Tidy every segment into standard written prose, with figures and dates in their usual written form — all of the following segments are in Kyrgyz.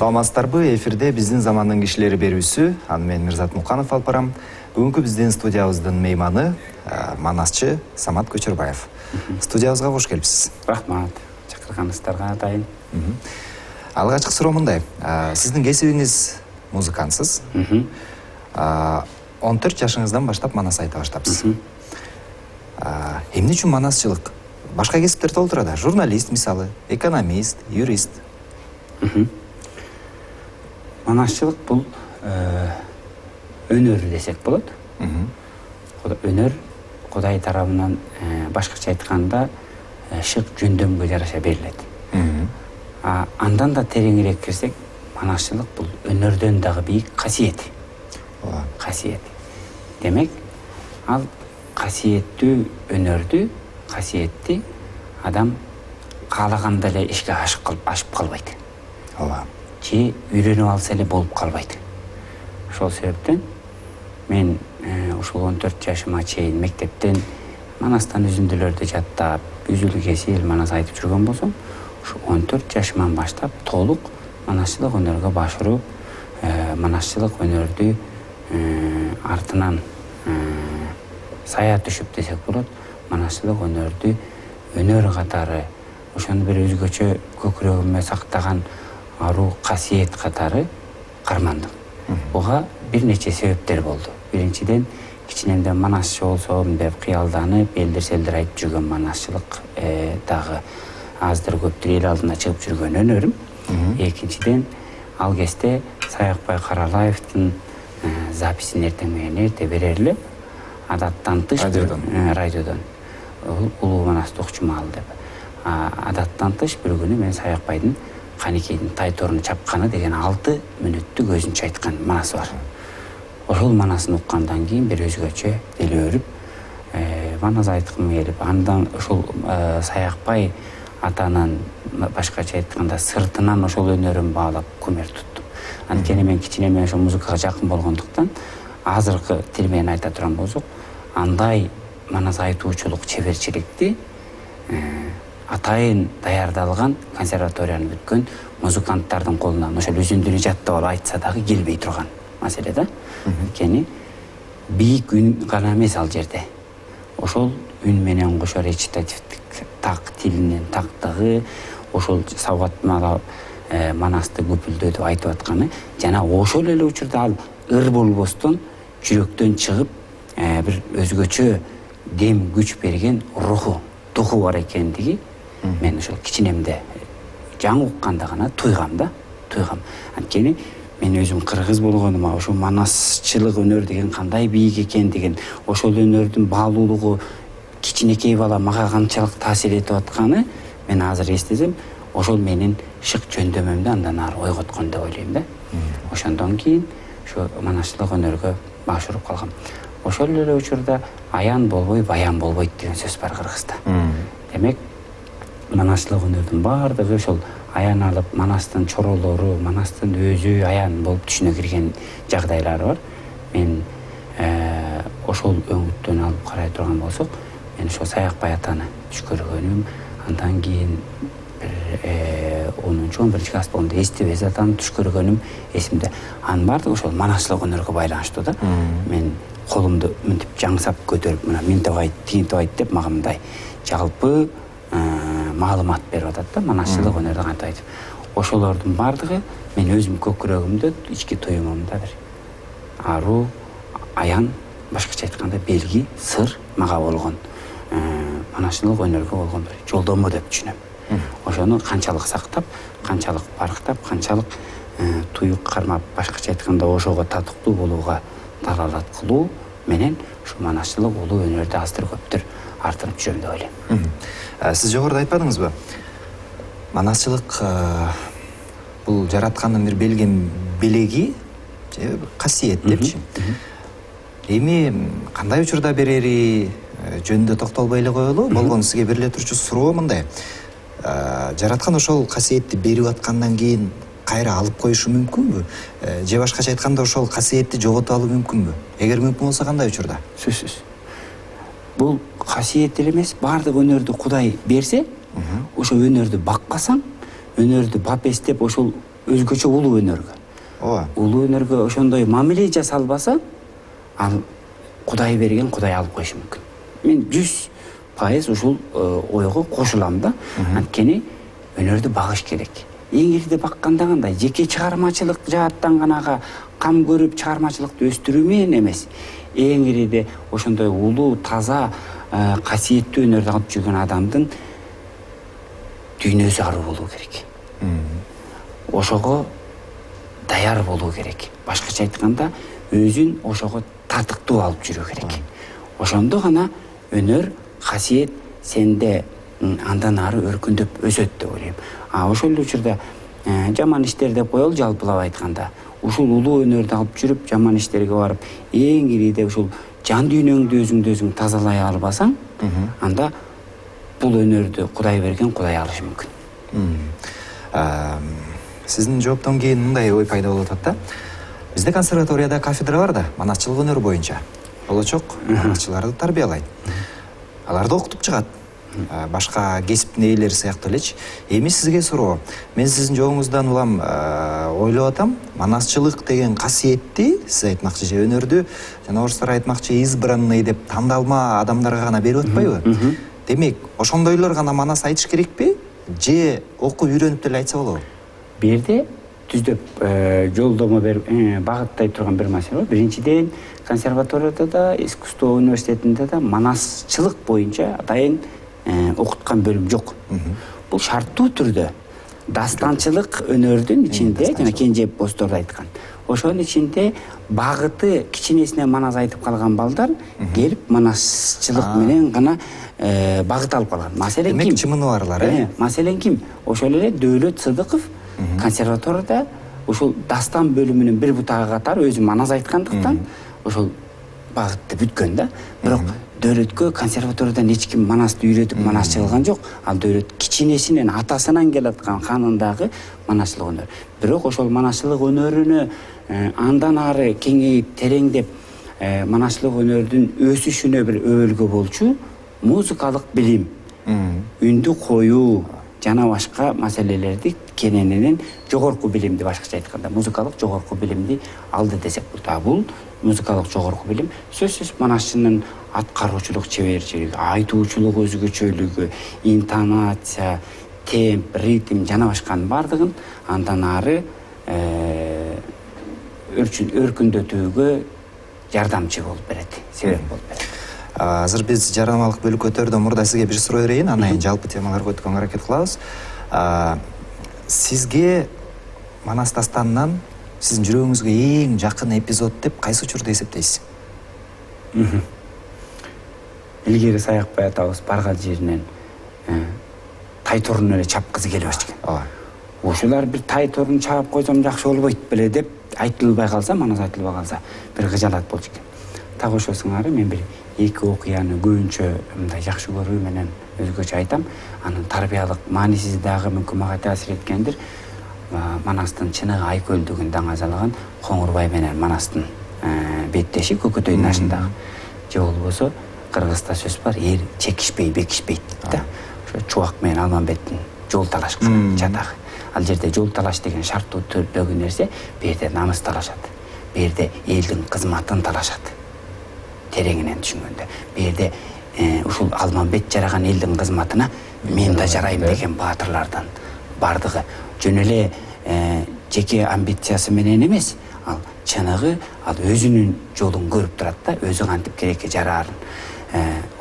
Саламатсыздарбы, эфирде биздин замандын кишилери берүүсү. Аны мен Мирзат Муканов алып барам. Бүгүнкү биздин студиябыздын мейманы манасчы Самат Көчөрбаев. Студиябызга кош келипсиз. Рахмат. Чакырганыңыздарга дайын. Алгачкы суроо мындай. Сиздин кесибиңиз музыкантсыз. 14 жашыңыздан баштап манас айта баштапсыз. Эмне үчүн манасчылык? Башка кесиптер толтурат. Журналист мисалы, экономист, юрист. Манасчылык бул өнөр десек болот. Өнөр Кудай тарабынан башкача айтканда шык жөндөмгө жараша берилет. Андан да тереңирээк кирсек, манасчылык бул өнөрдөн дагы бийик касиет. Касиет. Демек, ал касиеттүү өнөрдү, касиетти адам каалаганда эле ишке ашып калбайт. Же үйрөнүп алса эле болуп калбайт. Ошол себептен мен ушул 14 жашыма чейин мектептен манастан үзүндүлөрдү жаттап, үзүл кесил манас айтып жүргөн болсом, ушу 14 жашыман баштап толук манасчылык өнөргө башырып, манасчылык өнөрдү артынан сая түшүп десек болот, манасчылык өнөрдү өнөр катары ошону бир өзгөчө көкүрөгүмө сактаган аруу касиет катары кармандым. Буга бир нече себептер болду. Биринчиден, кичинемден манасчы болсом деп кыялданып, элдер-селдер айтып жүргөн манасчылык дагы аздыр көптүр эл алдына чыгып жүргөн өнөрүм. Экинчиден, ал кезде Саякбай Каралаевдин записин эртең менен эрте берер эле, адаттан тыш радиодон улуу манасты укчумал деп. Адаттан тыш бир күнү мен Саякбайдын Канекейдин Тайторуну чапканы деген 6 мүнөттүк өзүнчө айткан манасы бар. Ошол манасын уккандан кийин бир өзгөчө деле өрүп, манас айткым келип, андан ошол Саякбай атанын башкача айтканда сыртынан ошол өнөрүн баалап көмөр туттум. Анткени мен кичинеме ошо музыкага жакын болгондуктан, азыркы тил менен айта турган болсок, андай манас айтуучулук чеберчиликти атайын даярдалган консерваторияны бүткөн музыканттардын колунан ошол үзүндүнү жаттап алып айтса дагы келбей турган маселе да. Анткени бийик үн гана эмес ал жерде. Ошол үн менен кошо речитативдик так тилинин тактыгы, ошол сабатмала манасты көпүлдөтүп айтып атканы жана ошол эле учурда ал ыр болбостон жүрөктөн чыгып бир өзгөчө дем күч берген руху, духу бар экендиги мен ошол кичинемде жаңы укканда гана туйгам. Анткени мен өзүм кыргыз болгонума ошол манасчылык өнөр деген кандай бийик экендигин, ошол өнөрдүн баалуулугу кичинекей бала мага канчалык таасир этип атканы мен азыр эстесем, ошол менин шык жөндөмөмдү андан ары ойготкон деп ойлойм да. Ошондон кийин ошо манасчылык өнөргө башырып калгам. Ошол эле учурда аян болбой, баян болбойт деген сөз бар кыргызда. Демек, манасчылык өнөрдүн баардыгы ошол аян алып, манастын чоролору, манастын өзү аян болуп түшүнө кирген жагдайлары бар. Мен ошол өңүттөн алып карай турган болсок, мен ошол Саякбай атаны түш көргөнүм, андан кийин 10-11 класс болгондо Эстебес атаны түш көргөнүм эсимде. Анын баардыгы ошол манасчылык өнөргө байланыштуу да. Мен колумду мынтип жаңсап көтөрүп, мына мынтип айт, тигинтип айт деп мага мындай жалпы маалымат берип атат да, манасчылык өнөрдү кантип айтып. Ошолордун баардыгы мен өзүм көкүрөгүмдө, ички туюмумда бир аруу, аян, башкача айтканда белги, сыр мага болгон манасчылык өнөргө болгон бир жолдомо деп түшүнөм. Ошону канчалык сактап, канчалык барктап, канчалык туюк кармап, башкача айтканда ошого татыктуу болууга далалат кылуу менен ушу манасчылык улуу өнөрдү аздыр көптүр артырып жүрөм деп ойлойм. Сиз жогоруда айтпадыңызбы? Манасчылык бул жараткандын бир белген белеги, же касиет депчи. Эми кандай учурда берери жөнүндө токтолбой эле коелу, болгон сизге бериле турчу суроо мындай. Жараткан ошол касиетти берип аткандан кийин кайра алып коюшу мүмкүнбү? Же башкача айтканда ошол касиетти жоготуп алуу мүмкүнбү? Эгер мүмкүн болсо кандай учурда? Сөзсүз. Бул касиет эле эмес, баардык өнөрдү Кудай берсе, ошо өнөрдү бакпасаң, өнөрдү бап эстеп ошол өзгөчө улуу өнөргө. ооба. Улуу өнөргө ошондой мамиле жасалбаса, ал Кудай берген, Кудай алып коюшу мүмкүн. Мен 100% ушул ойго кошулам да. Анткени өнөрдү багыш керек. Эң ирде бакканда кандай жеке чыгармачылык жааттан гана кам көрүп чыгармачылыкты өстүрүү менен эмес. Эң ириде ошондой улуу, таза, касиеттүү өнөрдү алып жүргөн адамдын дүйнөсү аруу болуу керек. Ошого даяр болуу керек. Башкача айтканда, өзүн ошого татыктуу алып жүрүү керек. Ошондо гана өнөр, касиет сенде андан ары өркүндөп өсөт деп ойлойм. Ошол учурда жаман иштер деп коелу, жалпылап айтканда. Ушул улуу өнөрдү алып жүрүп, жаман иштерге барып, эң ириде ушул жан дүйнөңдү өзүң тазалай албасаң, анда бул өнөрдү Кудай берген, Кудай алышы мүмкүн. Сиздин жооптон кийин мындай ой пайда болуп атат да. Бизде консерваторияда кафедра бар да, манасчылык өнөр боюнча. Болочок манасчыларды тарбиялайт. Аларды окутуп чыгат. Башка кесиптин ээлери сыяктуу элечи. Эми сизге суроо. Мен сиздин жолуңуздан улам ойлоп атам, манасчылык деген касиетти, сиз айтмакчы же өнөрдү, жана орустар айтмакчы избранный деп тандалма адамдарга гана берип атпайбы? Демек, ошондойлор гана манас айтыш керекпи? Же окуп үйрөнүп деле айтса болобу? Бу жерде түздөп жолдомо берип багыттай турган бир маселе бар. Биринчиден, консерваторияда да, искусство университетинде да манасчылык боюнча атайын окуткан бөлүм жок. Бул шарттуу түрдө дастанчылык өнөрдүн ичинде, жана Кенже Бозторду айткан. Ошонун ичинде багыты кичинесинен манас айтып калган балдар келип манасчылык менен гана багыт алып калган. Маселен ким? Чымыны барлар, Маселен ким? Ошол эле Дөөлөт Сыдыков консерваторияда ушул дастан бөлүмүнүн бир бутагы катары өзү манас айткандыктан ошол багытты бүткөн да. Бирок Дөөлөткө консерваториядан эч ким манасты үйрөтүп манасчы кылган жок. Ал Дөөлөт кичинесинен атасынан келаткан канындагы манасчылык өнөр. Бирок ошол манасчылык өнөрүнө андан ары кеңейип, тереңдеп манасчылык өнөрдүн өсүшүнө бир өбөлгө болчу музыкалык билим, үндү коюу жана башка маселелерди кененинен жогорку билимди, башкача айтканда музыкалык жогорку билимди алды десек бул музыкалык жогорку билим сөзсүз манасчынын аткаруучулук чеберчилиги, айтуучулук өзгөчөлүгү, интонация, темп, ритм жана башканын бардыгын андан ары өркүндөтүүгө жардамчы болуп берет, себеп болуп берет. Азыр биз жарнамалык бөлүккө өтөрдөн мурда сизге бир суроо берейин, андан кийин жалпы темаларга өткөнгө аракет кылабыз. Сизге манас дастанынан сиздин жүрөгүңүзгө эң жакын эпизод деп кайсы учурду эсептейсиз? Илгери Саякбай атабыз барган жеринен тай торун эле чапкызы келип экен. Ушулар бир тай торун чаап койсом жакшы болбойт беле деп айтылбай калса, манас айтылбай калса бир кыжалат болчу экен. Так ошол сыңары мен бир эки окуяны көбүнчө мындай жакшы көрүү менен өзгөчө айтам. Анын тарбиялык маанисизи дагы мүмкүн мага таасир эткендир. Манастын чыныгы Айкөлдүгүн даңазалаган Коңурбай менен Манастын беттеши Көкөтөйдүн ашындагы. Же болбосо Кыргызда сөз бар, эр чекишпей бекишпейт да. Ошо Чубак менен Алмамбеттин жол талашкан жатагы. Ал жерде жол талаш деген шарттуу түрдөгү нерсе, бу жерде намыс талашат. Бу жерде элдин кызматын талашат. Тереңинен түшүнгөндө. Бу жерде ушул Алмамбет жараган элдин кызматына мен да жарайм деген баатырлардан бардыгы жөн эле жеке амбициясы менен эмес, ал чыныгы ал өзүнүн жолун көрүп турат да, өзү кантип керекке жараарын.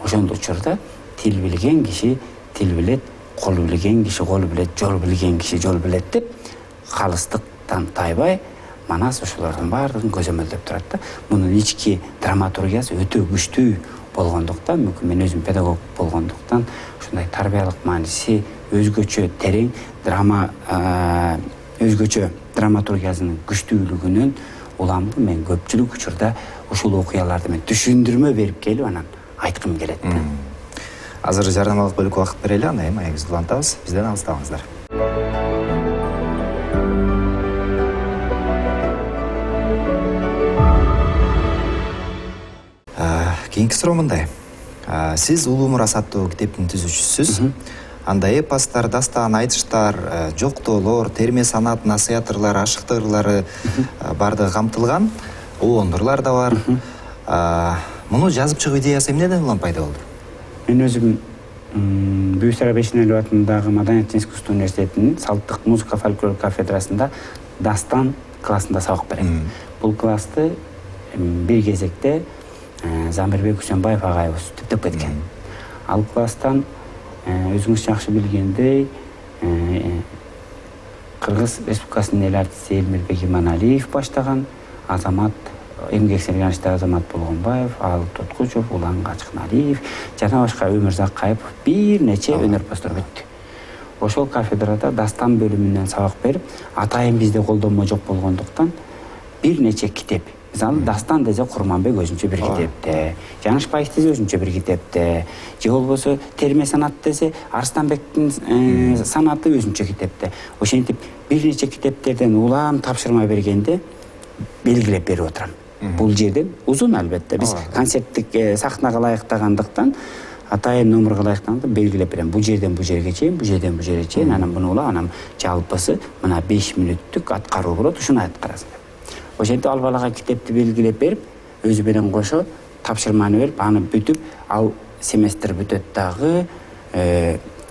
Ошондо учурда тил билген киши тил билет, кол билген киши кол билет, жол билген киши жол билет деп калыстыктан тайбай манас ошолордун баардыгын көзөмөлдөп турат да. Мунун ички драматургиясы өтө күчтүү болгондуктан, мүмкүн мен өзүм педагог болгондуктан ушундай тарбиялык мааниси өзгөчө терең өзгөчө драматургиясынын күчтүүлүгүнөн уламды мен көпчүлүк учурда ушул окуяларды мен түшүндүрмө берип келип анан айткым келет да. Азыр жарнамалык бөлүккө убакыт берели, андан кийин маегибизди улантабыз. Бизден алыстабаңыздар. Кийинки суроо мындай. Сиз Улуу Мурас аттуу китептин түзүүчүсүсүз. анда эпостор, дастан, айтыштар, жоктоолор, терме санат, насыяттырлар, ашыктык ырлары бардыгы камтылган. Оондурлар да бар. Муну жазып чыгуу идеясы эмнеден улам пайда болду? Мен өзүм Бүйсара Бешенелиев атындагы Маданият жана искусство университетинин салттык музыка фольклор кафедрасында дастан классында сабак берем. Бул классты бир кезекте Замирбек Үсөнбаев агайыбыз түптөп кеткен. Ал класстан өзүңүз жакшы билгендей Кыргыз Республикасынын эл артисти Элмирбек Иманалиев баштаган азамат, эмгек сиңирген азамат Болгонбаев, Ал Тоткучев, Улан Качкыналиев жана башка Өмүрзак Кайыпов бир нече өнөрпөздөр өттү. Ошол кафедрада дастан бөлүмүнөн сабак берип, атайын бизде колдонмо жок болгондуктан бир нече китеп. Мисалы, дастан десе Курманбек өзүнчө бир китепте, Жанышбаев десе өзүнчө бир китепте, же болбосо терме санат десе Арстанбектин санаты өзүнчө китепте. Ошентип бир нече китептерден улам тапшырма бергенде белгилеп берип отурам. Бул жерден узун албетте. Биз концерттик сахнага ылайыктагандыктан атайын номерге ылайыктаганда белгилеп берем. Бул жерден бул жерге чейин, бул жерден бул жерге чейин, анан буну ула, анан жалпысы мына 5 мүнөттүк аткаруу болот, ушуну аткарасың. Ошентип ал балага китепти белгилеп берип, өзү менен кошо тапшырманы берип, аны бүтүп, ал семестр бүтөт дагы,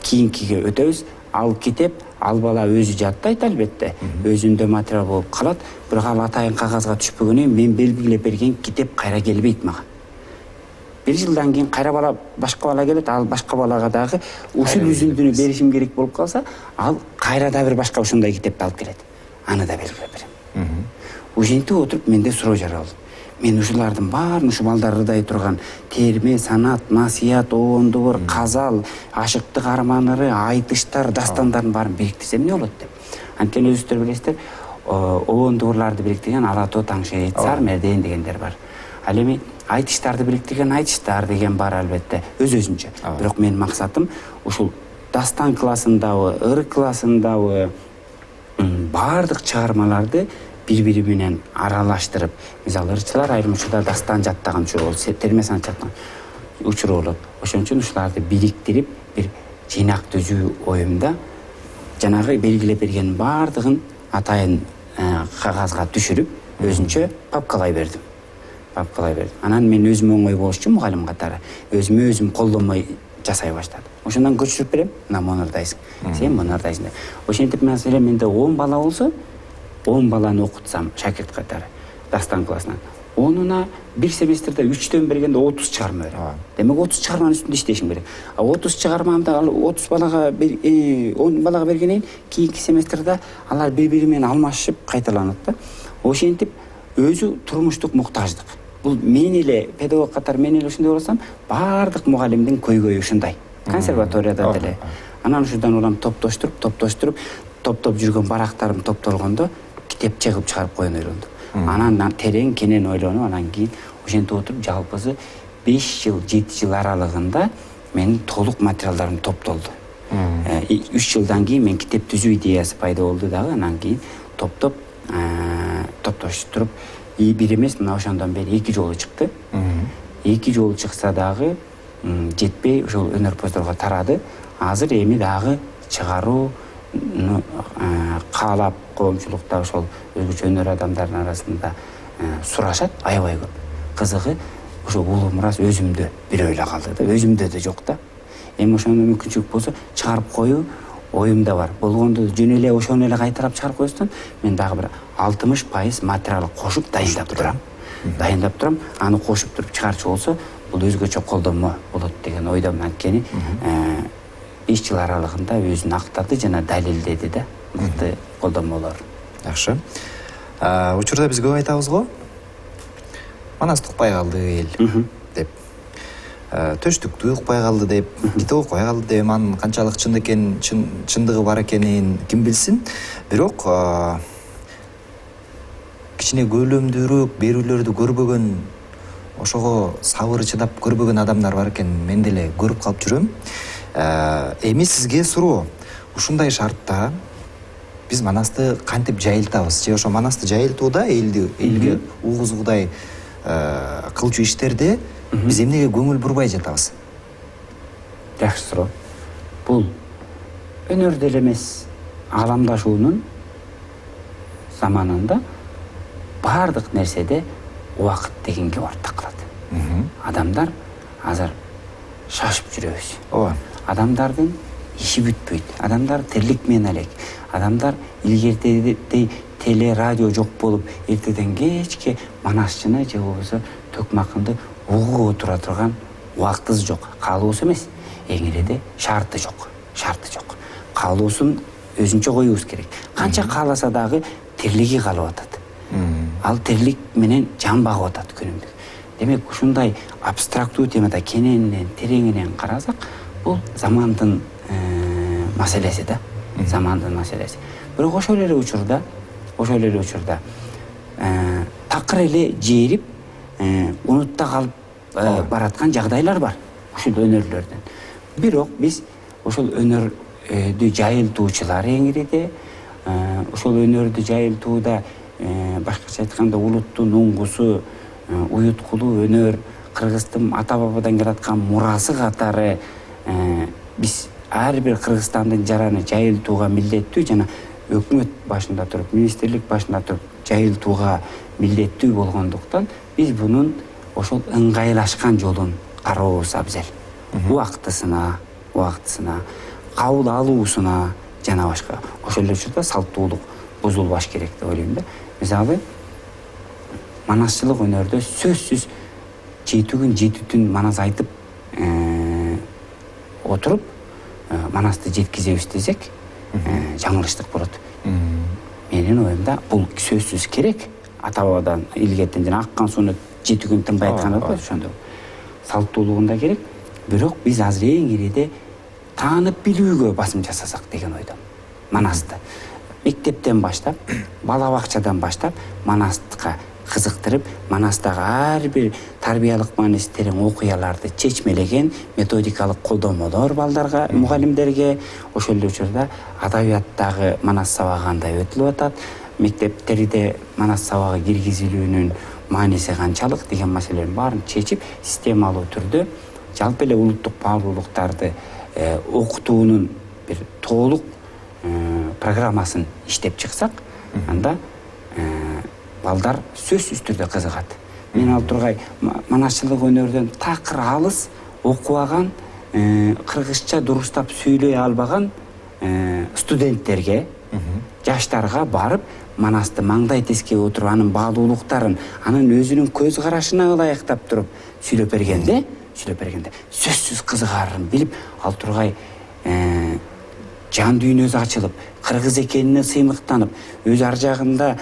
кийинкиге өтөбүз. Ал китеп, ал бала өзү жаттайт албетте, өзүндө материал болуп калат, бирок ал атайын кагазга түшпөгөнүн мен белгилеп берген китеп кайра келбейт мага. Бир жылдан кийин кайра бала башка бала келет, ал башка балага дагы ушул үзүндүнү беришим керек болуп калса, ал кайра да бир башка ошондой китепти алып келет. Аны да белгилеп берем. Ушентип отуруп менде суроо жаралды. Мен ушулардын баарын ушу балдар ырдай турган терме, санат, насыят, оондур, казал, ашыктык арманыры, айтыштар, дастандардын баарын бириктирсем эмне болот деп. Анткени өзүңүздөр билесиздер, оондурларды бириктирген Ала тоо Таңшейит, Сар Мерден дегендер бар. Ал эми айтыштарды бириктирген Айтыштар деген бар албетте, өз-өзүнчө. Бирок менин максатым ушул дастан классындагы, ыр классындагы баардык чыгармаларды бири-бири менен аралаштырып, мисалы ырчылар айрым учурда дастан жаттаган учуру болот, терме санат жаттаган учуру болот. Ошон үчүн ушуларды бириктирип, бир жыйнак түзүү оюмда жанагы белгилеп берген баардыгын атайын кагазга түшүрүп, өзүнчө папкалай бердим. Анан мен өзүм оңой болуш үчүн мугалим катары өзүм колдонмой жасай баштадым. Ошондон көчүрүп берем, мына муну ырдайсың, сен муну ырдайсың деп. Ошентип маселе менде 10 бала болсо, 10 баланы окутсам шакирт катары дастан классынан, онуна бир семестрде 3төн бергенде 30 чыгарма берем. Демек 30 чыгарманын үстүндө иштешим керек. 30 чыгармамды 30 балага 10 балага бергенден кийинки семестрде алар бири-бири менен алмашып кайталанат да. Ошентип өзү турмуштук муктаждык. Бул мен эле педагог катары мен эле ушундай болсам, баардык мугалимдин көйгөйү ушундай. Консерваторияда деле. Анан ушудан улам топтоштуруп жүргөн барактарым топтолгондо китеп чыгып койгон ойлондум. Анан терең кенен ойлонуп, анан кийин ошентип отуруп жалпысы 5 жыл, 7 жыл аралыгында менин толук материалдарым топтолду. 3 жылдан кийин мен китеп түзүү идеясы пайда болду дагы, анан кийин топтоштуруп бир эмес, мына ошондон бери 2 жолу чыкты. 2 жолу чыкса дагы жетпей ошол өнөрпөздөргө тарады. Азыр эми дагы чыгаруу каалап коомчулукта ошол өзгөчө өнөр адамдардын арасында сурашат аябай көп. Кызыгы ошо улуу мурас өзүмдө бирөөлө калды да, өзүмдө да жок да. Эми ошондо мүмкүнчүлүк болсо чыгарып коюу оюмда бар. Болгондо жөн эле ошону эле кайтарап чыгарып коесуң, мен дагы бир 60% материал кошуп дайындап турам. Аны кошуп туруп чыгарчу болсо, бул өзгөчө колдонмо болот деген ойдомун. Анткени 5 жыл аралыгында өзүн актады жана далилдеди да, мыкты колдонмолор. Жакшы. Учурда биз көп айтабыз го. Манас укпай калды эл деп. Төштүктү укпай калды деп, китеп укпай калды деп, анын канчалык чындыгы бар экенин ким билсин. Бирок кичине көлөмдүүрөөк берүүлөрдү көрбөгөн, ошого сабыры чыдап көрбөгөн адамдар бар экен, мен деле көрүп калып жүрөм. Эми сизге суроо. Ушундай шартта биз Манасты кантип жайылтабыз? Же ошо Манасты жайылтууда элге угузгудай кылчу иштерде биз эмнеге көңүл бурбай жатабыз? Жакшы суроо. Бул өнөр деле эмес ааламдашуунун заманында баардык нерседе убакыт дегенге ортак калат. Адамдар азыр шашып жүрөбүз. Ооба. Адамдардын иши бүтпөйт. Адамдар тирлик менен элек. Адамдар илгертедей теле, радио жок болуп, эртеден кечке манасчыны же болбосо төкмакынды угуп отура турган убактыбыз жок. Каалоосу эмес, эң иреде шарты жок. Каалоосун өзүнчө коюбуз керек. Канча кааласа дагы тирлиги калып атат. Ал тирлик менен жан багып атат күнүмдүк. Демек, ушундай абстрактуу темада кененинен, тереңинен карасак, бул замандын маселеси да. Замандын маселеси. Бирок ошол эле учурда такыр эле жээрип, унутта калып бараткан жагдайлар бар ушул өнөрлөрдөн. Бирок биз ошол өнөрдү жайылтуучулар эң ириде, ошол өнөрдү жайылтууда башкача айтканда улуттун уңгусу, уюткулуу өнөр, Кыргыздын ата-бабадан келаткан мурасы катары биз ар бир Кыргызстандын жараны жайылтууга милдеттүү, жана өкмөт башында туруп, министрлик башында туруп жайылтууга милдеттүү болгондуктан биз бунун ошол ыңгайлашкан жолун карообуз абзел. Убактысына, кабыл алуусуна жана башка. Ошол эле учурда салттуулук бузулбаш керек деп ойлойм да. Мисалы, манасчылык өнөрдө сөзсүз жети түн манас айтып отуруп манасты жеткизебиз десек, жаңылыштык болот. Менин оюмда бул сөзсүз керек. Ата-бабадан илгертен жана аккан сууну 7 күн тынбай айткан го, ошондой. Салттуулугунда керек. Бирок биз азыр эң иреде таанып билүүгө басым жасасак деген ойдом. Манасты мектептен баштап, бала бакчадан баштап манастыкка кызыктырып, манастагы ар бир тарбиялык мааниси терең окуяларды чечмелеген методикалык колдомолор балдарга, мугалимдерге, ошол эле учурда адабияттагы манас сабагы кандай өтүлүп атат, мектептерде манас сабагы киргизилүүнүн мааниси канчалык деген маселелердин баарын чечип, системалуу түрдө жалпы эле улуттук баалуулуктарды окутуунун бир толук программасын иштеп чыксак, анда балдар сөзсүз түрдө кызыгат. Мен ал тургай манасчылык өнөрдөн такыр алыс окубаган, кыргызча дурустап сүйлөй албаган студенттерге, жаштарга барып, манасты маңдай тескей отуруп, анын баалуулуктарын, анын өзүнүн көз карашына ылайыктап туруп сүйлөп бергенде, сөзсүз кызыгаарын билип, ал тургай жан дүйнөсү ачылып, кыргыз экенине сыймыктанып, өз ар жагында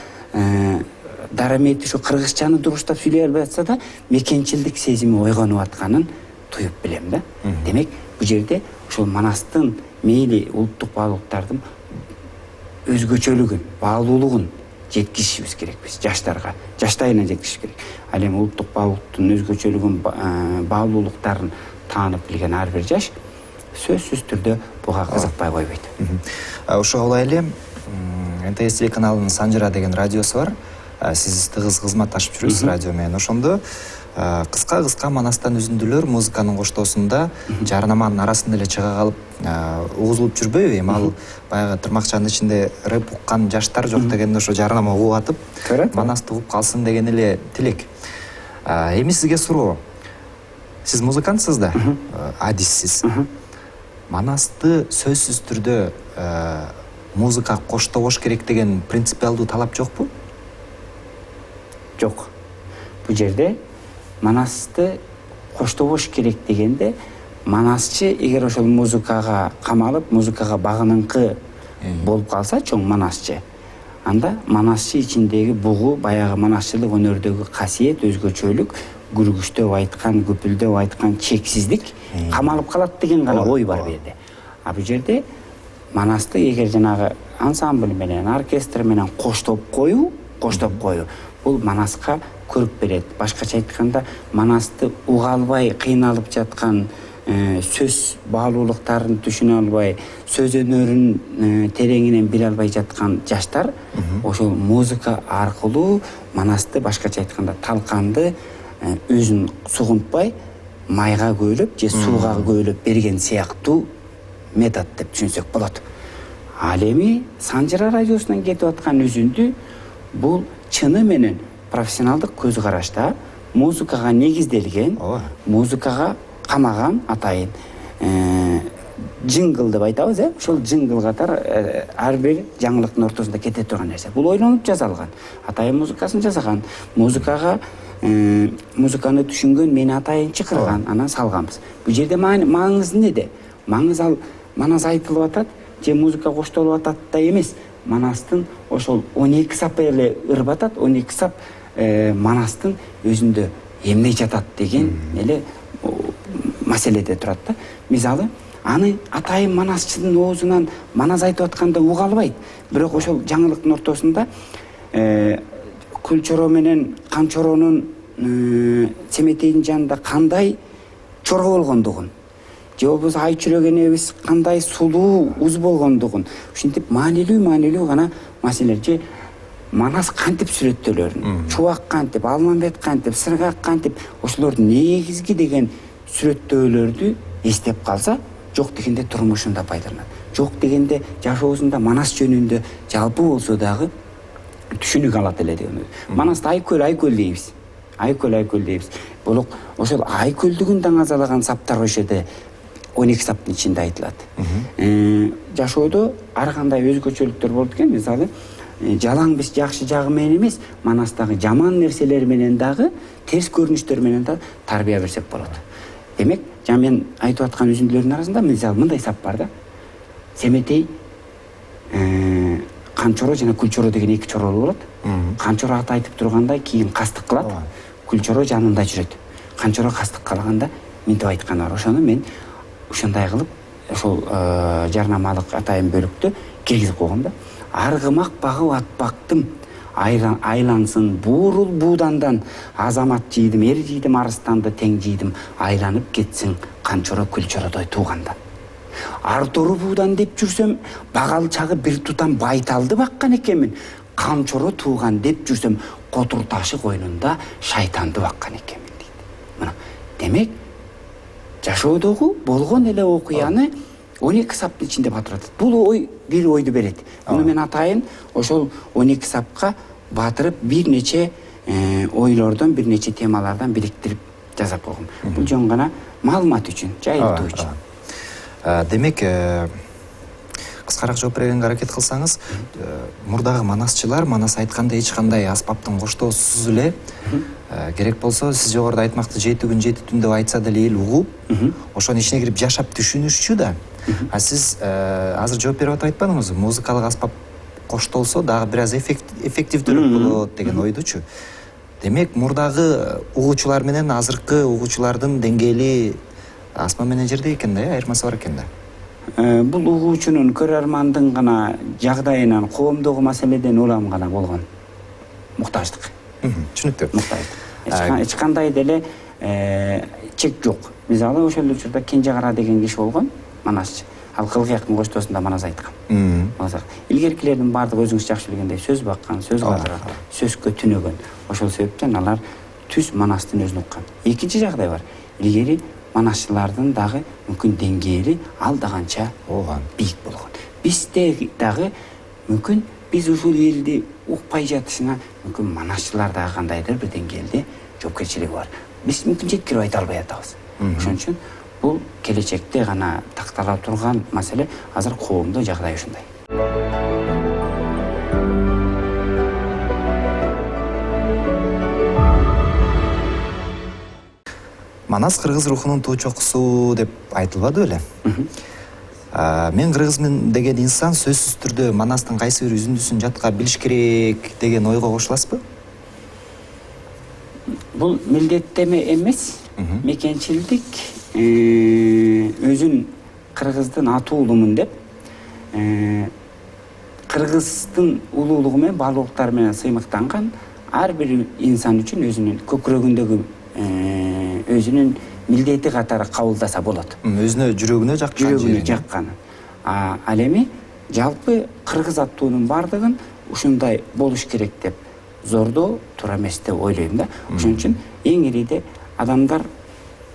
дарамети ушу кыргызчаны дурустап сүйлөй албай атса да, мекенчилдик сезими ойгонуп атканын туюп билем да. Демек, бул жерде ошол манастын мейли улуттук баалуулуктардын өзгөчөлүгүн, баалуулугун жеткизишибиз керек биз жаштарга, жаштайынан жеткизиш керек. Ал эми улуттук баалуулуктун өзгөчөлүгүн, баалуулуктарын таанып билген ар бир жаш сөзсүз түрдө буга кызыкпай койбойт. Ошол эле НТС телеканалынын Санжыра деген радиосу бар. Сиз тыгыз кызматташып жүрүсүз радио менен. Ошондо кыска манастан үзүндүлөр музыканын коштоосунда жарнаманын арасында эле чыга калып угузулуп жүрбөйбү? Эми ал баягы тырмакчанын ичинде рэп уккан жаштар жок дегенде ошо жарнама угуп атып, манасты угуп калсын деген эле тилек. Эми сизге суроо. Сиз музыкантсыз да, адиссиз. Манасты сөзсүз түрдө музыка коштобош керек деген принципиалдуу талап жокпу? Жок. Бул жерде манасты коштобош керек дегенде, манасчы эгер ошол музыкага камалып, музыкага багыныңкы болуп калса, чоң манасчы, анда манасчы ичиндеги бугу, баягы манасчылык өнөрдөгү касиет, өзгөчөлүк, күргүчтөп айткан, көпүлдөп айткан чексиздик камалып калат деген гана ой бар бу жерде. А бул жерде манасты эгер жанагы ансамбль менен, оркестр менен коштоп коюу, бул манаска көрүп берет. Башкача айтканда, манасты уга албай кыйналып жаткан, сөз баалуулуктарын түшүнө албай, сөз өнөрүн тереңинен биле албай жаткан жаштар ошол музыка аркылуу манасты, башкача айтканда, талканды өзүн сугунтпай майга көөлөп же сууга көөлөп берген сыяктуу метод деп түшүнсөк болот. Ал эми Санжыра радиосунан кетип аткан үзүндү бул чыны менен профессионалдык көз карашта музыкага негизделген, музыкага камаган атайын жингл деп айтабыз, ошол жингл катар ар бир жаңылыктын ортосунда кете турган нерсе. Бул ойлонуп жасалган. Атайын музыкасын жасаган, музыкага музыканы түшүнгөн мени атайын чакырган, анан салганбыз. Бул жерде маңызы неде? Маңыз ал Манас айтылып атат, же музыка коштолуп атат да эмес. Манастын ошол 12 сап эле ырып атат, 12 сап Манастын өзүндө эмне жатат деген эле маселеде турат да. Мисалы, аны атайын манасчынын оозунан Манас айтып атканда уга албайт. Бирок ошол жаңылыктын ортосунда Күлчоро менен Канчоронун Семетейдин жанында кандай чора болгондугун, же болбосо Айчүрөк энебиз кандай сулуу уз болгондугун, ушинтип маанилүү гана маселелер, же Манас кантип сүрөттөлөрүн, Чубак кантип, Алмамбет кантип, Сыргак кантип, ошолордун негизги деген сүрөттөөлөрдү эстеп калса, жок дегенде турмушунда пайдаланат. Жок дегенде жашоосунда Манас жөнүндө жалпы болсо дагы түшүнүк алат эле деген. Манасты айкөл дейбиз. Айкөл дейбиз. Бирок ошол айкөлдүгүн даңазалаган саптар ошол жерде 12 саптын ичинде айтылат. Жашоодо ар кандай өзгөчөлүктөр болот экен. Мисалы, жалаң биз жакшы жагы менен эмес, Манастагы жаман нерселер менен дагы, терс көрүнүштөр менен дагы тарбия берсек болот. Демек, жана мен айтып аткан үзүндүлөрдүн арасында мисалы мындай сап бар да. Семетей, Канчоро жана Күлчоро деген эки чоролуу болот. Канчоро аты айтып тургандай кийин кастык кылат, Күлчоро жанында жүрөт. Канчоро кастык калаганда мынтип айтканы бар. Ошону мен ушундай кылып, ошол жарнамалык атайын бөлүктө киргизип койгом да. Аргымак багып атпактым, айлансын буурул буудандан, азамат жийдим, эр жийдим, арыстанды тең жийдим, айланып кетсин Канчоро Күлчородой туугандан. Ардору буудан деп жүрсөм, багал чагы бир тутам байталды баккан экенмин. Канчоро тууган деп жүрсөм, котур ташы койнунда шайтанды баккан экенмин дейт. Мына, демек, жашоодогу болгон эле окуяны 12 саптын ичинде батырат. Бул ой бир ойду берет. Муну мен атайын ошол 12 сапка батырып бир нече ойлордон, бир нече темалардан бириктирип жазап койгом. Бул жөн гана маалымат үчүн, жайылтуу үчүн. Демек, кыскараак жооп бергенге аракет кылсаңыз, мурдагы манасчылар Манас айткандай эч кандай аспаптын коштоосуз эле керек болсо сиз жогоруда айтмакты 7 күн 7 түн деп айтса деле эл угуп, ошонун ичине кирип жашап түшүнүшчү да. А сиз азыр жооп берип атпадыңызбы? Музыкалык аспап коштолсо дагы бир аз эффективдүүрөөк болот деген ойдучу. Демек, мурдагы угуучулар менен азыркы угуучулардын деңгээли асма менен жерде экен да, айырмасы бар экен да. Бул угуучунун, көрөрмандын гана жагдайынан, коомдогу маселеден улам гана болгон муктаждык. Түшүнүктүү. Муктаждык. Эч кандай деле чек жок. Мисалы, ошол учурда Кенже Кара деген киши болгон, манасчы. Ал Кылгыяктын коштоосунда Манас айткан. Илгеркилердин баардыгы өзүңүз жакшы билгендей сөз баккан, сөз калтырган, сөзгө түнөгөн. Ошол себептен алар түз Манастын өзүн уккан. Экинчи жагдай бар. Илгери манасчылардын дагы мүмкүн деңгээли ал даганча бийик болгон. Бизде дагы мүмкүн биз ушул элди укпай жатышына мүмкүн манасчылар дагы кандайдыр бир деңгээлде жоопкерчилиги бар. Биз мүмкүн жеткирип айта албай атабыз. Ошон үчүн бул келечекте гана тактала турган маселе, азыр коомдо жагдай ушундай. Манас кыргыз рухунун туу чокусу деп айтылбады беле? Мен кыргызмын деген инсан сөзсүз түрдө Манастын кайсы бир үзүндүсүн жатка билиш керек деген ойго кошуласызбы? Бул милдеттеме эмес, мекенчилдик, өзүн кыргыздын атуулумун деп, кыргыздын улуулугу менен, баалуулуктары менен сыймыктанган ар бир инсан үчүн өзүнүн көкүрөгүндөгү өзүнүн милдети катары кабылдаса болот. Өзүнө жүрөгүнө жаккан жерин. Жүрөгүнө жаккан. Ал эми жалпы кыргыз аттуунун баардыгын ушундай болуш керек деп зордоо туура эмес деп ойлойм да. Ошон үчүн эң ириде адамдар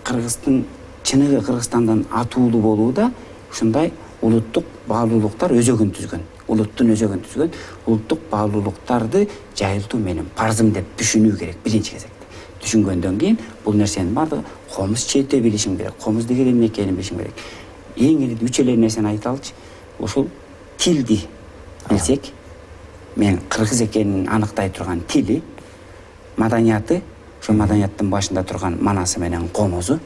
Кыргыздын чыныгы Кыргызстандын атуулу болууда ушундай улуттук баалуулуктар өзөгүн түзгөн, улуттун өзөгүн түзгөн, улуттук баалуулуктарды жайылтуу менен парзым деп түшүнүү керек биринчи кезекте. Түшүнгөндөн кийин бул нерсенин баардыгы комуз чете билишим керек, комуз деген эмне экенин билишим керек. Эң эле үч эле нерсени айта алчы. Ошол тилди билсек, мен кыргыз экенин аныктай турган тили, маданияты, ошол маданияттын башында турган манасы менен комузу,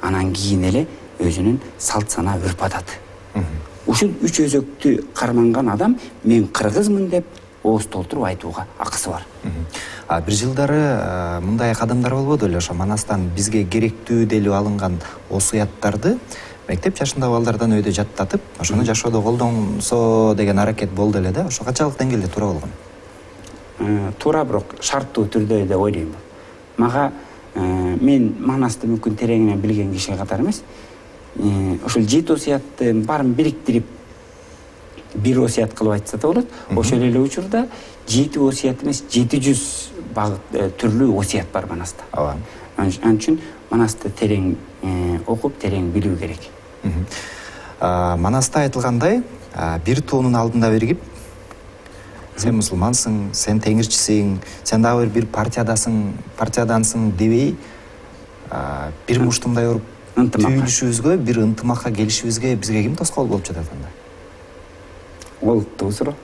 анан кийин эле өзүнүн салт сана үрп адаты. Ушул үч өзөктү карманган адам мен кыргызмын деп ооз толтуруп айтууга акысы бар. Бир жылдары мындай кадамдар болбоду эле, ошо Манастан бизге керектүү делип алынган осуяттарды мектеп жашындагы балдардан өйдө жаттатып, ошону жашоодо колдонсо деген аракет болду эле да. Ошо канчалык деңгээлде туура болгон? Туура, бирок шарттуу түрдө деп ойлойм. Мага мен Манасты мүмкүн тереңинен билген киши катары эмес, ошол 7 осуяттын баарын бириктирип бир осуят кылып айтса да болот. Ошол эле учурда 7 осуят эмес, 700 багыт түрлүү осуят бар Манаста. Ооба. Анын үчүн Манасты терең окуп, терең билүү керек. Манаста айтылгандай, бир туунун алдында биригип, сен мусулмансың, сен теңирчисиң, сен дагы бир партиядансың дебей, бир муштумдай уруп түйүлүшүбүзгө, бир ынтымакка келишибизге бизге ким тоскоол болуп жатат анда? Олуттуу суроо.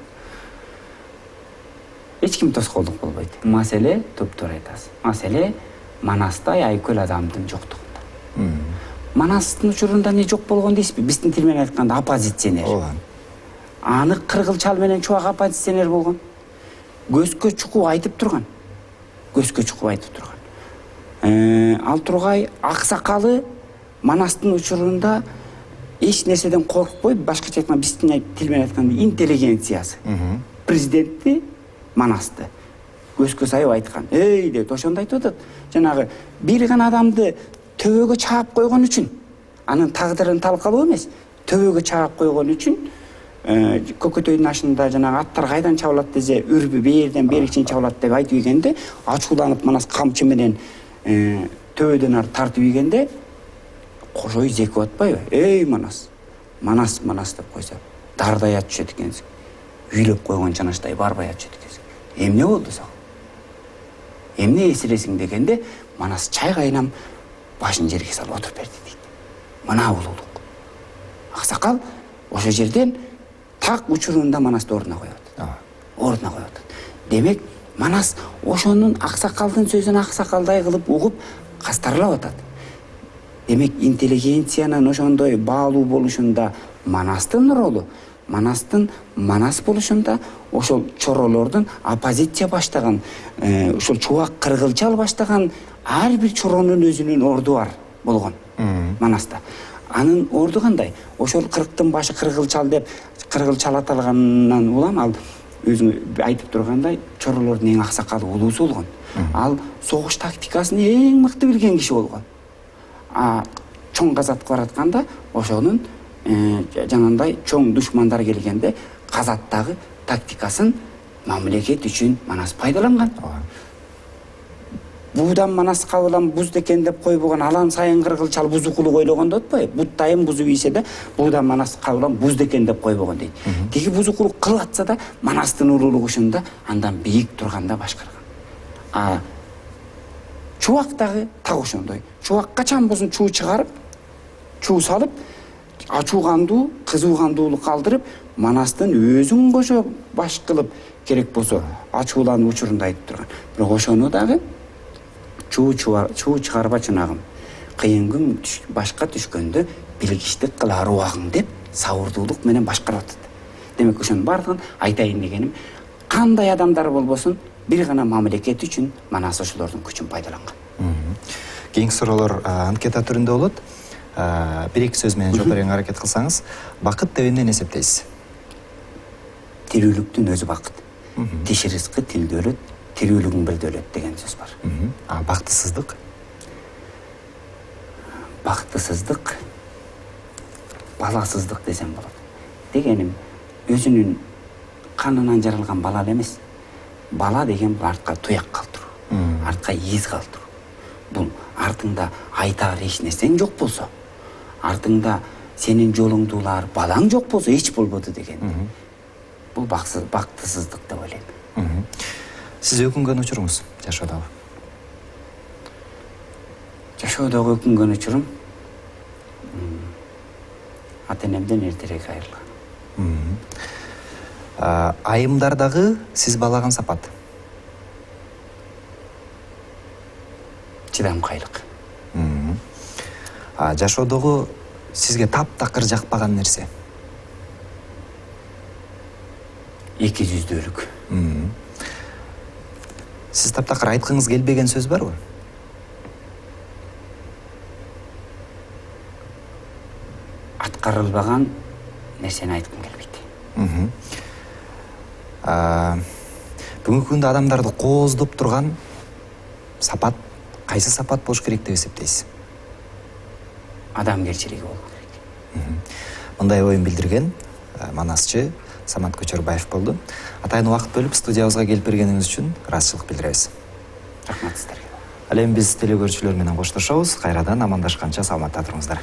Эч ким тоскоолдук болбойт. Маселе туп-туура айтасыз. Маселе Манастай айкөл адамдын жоктугунда. Манастын учурунда не жок болгон дейсизби? Биздин тил менен айтканда оппозиционер. Ооба. Аны кыргылчал менен чубак оппозиционер болгон. Көзгө чукуп айтып турган. Ал тургай аксакалы Манастын учурунда эч нерседен коркпой, башкача айтканда биздин тил менен айтканда интеллигенциясы. Президентти Манасты көзгө сайып айткан. Эй деп ошондо айтып атат. Жанагы бир гана адамды төбөгө чаап койгон үчүн, анын тагдырын талкалоо эмес, төбөгө чаап койгон үчүн көкөтөйдүн ашында жанагы аттар кайдан чабылат десе, үрбү бээрден бери чейин чабылат деп айтып ийгенде, ачууланып Манас камчы менен төбөдөн ары тартып ийгенде, кошой зекип атпайбы? Эй Манас, Манас деп койсо, дардай ат түшөт экенсиң. Үйлөп койгон чанаштай барбай ат түшөт экенсиң. Эмне болду сага? Эмне эсиресиң дегенде, Манас чай кайнам башын жерге салып отуруп берди дейт. Мына улуулук. Аксакал ошол жерден так учурунда Манасты ордуна коёт. Демек, Манас ошонун аксакалдын сөзүн аксакалдай кылып угуп, кастарлап атат. Демек, интеллигенциянын ошондой баалуу болушунда Манастын ролу, Манастын Манас болушунда ошол чоролордун оппозиция баштаган, ошол чубак кыргылчал баштаган ар бир чоронун өзүнүн орду бар болгон Манаста. Анын орду кандай? Ошол кырктын башы кыргылчал деп кыргылчал аталганынан улам ал өзүң айтып тургандай чоролордун эң аксакалы улуусу болгон. Ал согуш тактикасын эң мыкты билген киши болгон. Чоң казатка баратканда ошонун жанагындай чоң душмандар келгенде казаттагы тактикасын мамлекет үчүн Манас пайдаланган. Буудан Манас кабылам буз экен деп койбогон, алан сайын кыргылчал бузукулук ойлогондо отпойбу. Буттайын бузу ийсе да, буудан Манас кабылам буз экен деп койбогон дейт. Тиги бузукулук кылып атса да, Манастын улуулугушунда андан бийик турганда башкарган. Чубак дагы так ошондой. Чубак качан болсун чуу чыгарып, чуу салып, ачуугандуу, кызуугандуулук калтырып, Манастын өзүн кошо баш кылып керек болсо ачуулануу учурунда айтып турган. Бирок ошону дагы чуу чыгарба чынагым, кыйын күн башка түшкөндө билгичтик кылар убагың деп сабырдуулук менен башкарып атат. Демек, ошонун баардыгын айтайын дегеним, кандай адамдар болбосун, бир гана мамлекет үчүн Манас ошолордун күчүн пайдаланган. Кийинки суроолор анкета түрүндө болот. Бир-эки сөз менен жооп берүүгө аракет кылсаңыз, бакыт деп эмнени эсептейсиз? Тирүүлүктүн өзү бакыт. Тиш рызкы тил өлөт, тирүүлүгүң бир өлөт деген сөз бар. Бактысыздык? Бактысыздык, баласыздык десем болот. Дегеним, өзүнүн канынан жаралган бала эмес. Бала деген бул артка туяк калтыруу, артка из калтыруу. Бул артыңда айтар эч нерсең жок болсо, артыңда сенин жолуңду улаар, балаң жок болсо эч болбоду деген. Бул бактысыздык деп ойлойм. Сиз өкүнгөн учуруңуз жашоодогу? Жашоодогу өкүнгөн учурум ата энемден эртерээк айрылган. Айымдардагы сиз баалаган сапат? Чыдамкайлык. Жашоодогу сизге таптакыр жакпаган нерсе? Эки жүздүүлүк. Сиз таптакыр айткыңыз келбеген сөз барбы? Аткарылбаган нерсени айткым келбейт. Бүгүнкү күндө адамдарды кооздоп турган сапат кайсы сапат болуш керек деп эсептейсиз? Адамгерчилиги болуу керек. Мындай оюн билдирген манасчы Самат Көчөрбаев болду. Атайын убакыт бөлүп студиябызга келип бергениңиз үчүн ыраазычылык билдиребиз. Рахмат сиздерге. Ал эми биз телекөрүүчүлөр менен коштошобуз. Кайрадан амандашканча саламатта туруңуздар.